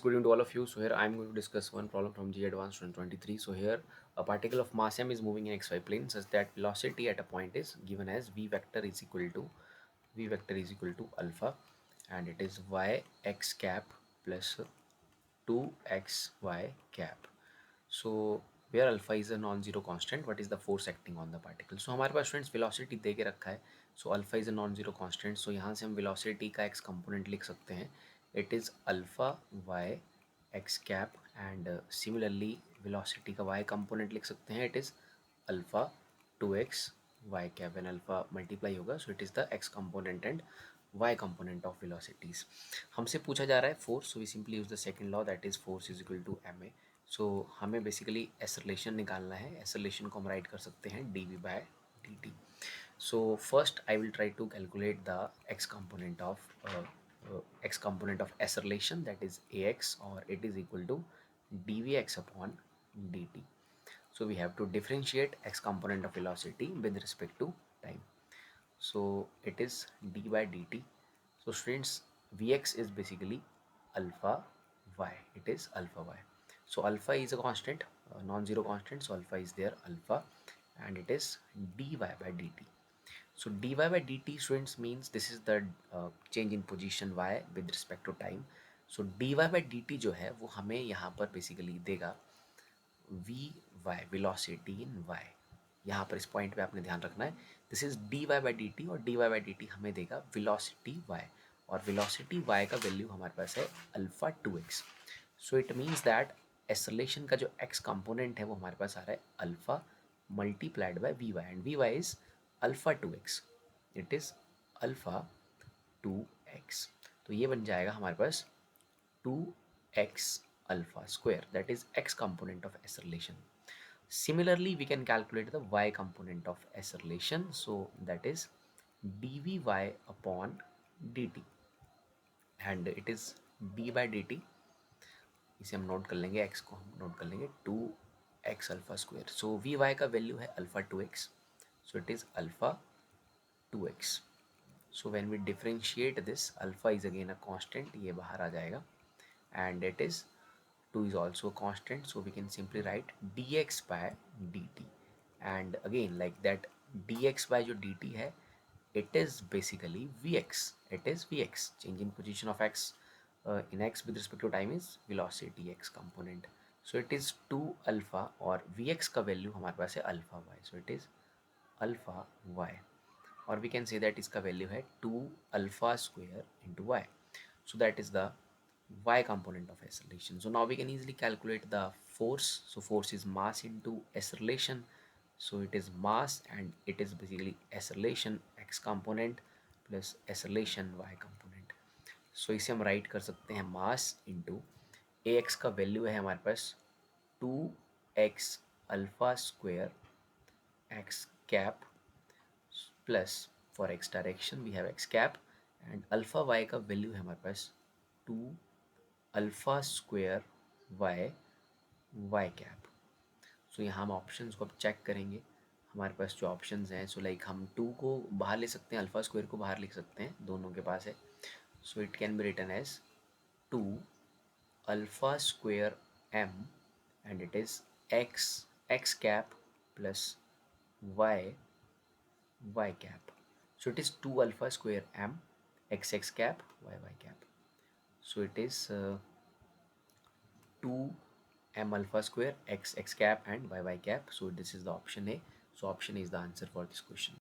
Good evening to all of you. So here I am going to discuss one problem from G Advanced 2023. So here a particle of mass m is moving in xy plane such that velocity at a point is given as v vector is equal to alpha, and it is y x cap plus 2xy cap. So where alpha is a non-zero constant, what is the force acting on the particle? So हमारे पास students velocity दे के रखा है. So alpha is a non-zero constant. So यहाँ से हम velocity का x component लिख सकते हैं. It is alpha y x cap, and similarly velocity का y component लिख सकते हैं. It is alpha 2x y cap. When alpha multiply होगा, so it is the x component and y component of velocities. हमसे पूछा जा रहा है force, so we simply use the second law, that is force is equal to ma. सो हमें basically acceleration निकालना है. Acceleration को हम राइट कर सकते हैं dv/dt. So first I will try to calculate the x component of acceleration, that is ax, or it is equal to dvx upon dt. So we have to differentiate x component of velocity with respect to time. So it is d by dt. So students, vx is basically alpha y. It is alpha y. So alpha is a constant, non-zero constant. So alpha is there, alpha, and it is dy by dt. So dy by dt, students, means this is the change in position y with respect to time. So dy by dt जो है वो हमें यहाँ पर basically देगा V Y, velocity in Y. यहाँ पर इस पॉइंट पे आपने ध्यान रखना है. This is D Y by D T, और D Y by D T हमें देगा वेलोसिटी वाई, और वेलोसिटी वाई का वैल्यू हमारे पास है alpha 2x. So it means that acceleration का जो x कंपोनेंट है वो हमारे पास आ रहा है alpha multiplied by V Y, and V Y is alpha 2x. It is alpha 2x. तो ये बन जाएगा हमारे पास 2x alpha square, that is x component of acceleration. Similarly, we can calculate the y component of acceleration. So that is dvy upon dt, and it is d by dt. इसे हम note कर लेंगे, x को हम note कर लेंगे 2x alpha square. So V Y का value है alpha 2x. So it is alpha 2x. So when we differentiate this, alpha is again a constant, ये बाहर आ जाएगा, and it is 2 is also a constant, so we can simply write dx by dt. And again, like that, dx by जो dt है, it is basically vx. It is vx, change in position of x in x with respect to time is velocity x component. So it is 2 alpha, और vx का value हमारे पास है alpha y. So it is alpha y, or we can say that इसका value है 2 alpha square into y. So that is the y component of acceleration. So now we can easily calculate the force. So force is mass into acceleration. So it is mass, and it is basically acceleration x component plus acceleration y component. So इसे हम right कर सकते हैं mass into A X का value है हमारे पास 2x alpha square X cap plus for X direction we have X cap, and alpha Y का वैल्यू है हमारे पास 2 alpha square Y Y cap. So यहाँ हम ऑप्शंस को अब चेक करेंगे. हमारे पास जो ऑप्शंस हैं, सो लाइक हम 2 को बाहर ले सकते हैं, अल्फा स्क्वेयर को बाहर लिख सकते हैं, दोनों के पास है. So it can be written as 2 alpha square m, and it is X cap plus Y Y cap. So it is 2 alpha square m x cap y cap. So it is 2 m alpha square x cap and y cap. So this is the option A. So option A is the answer for this question.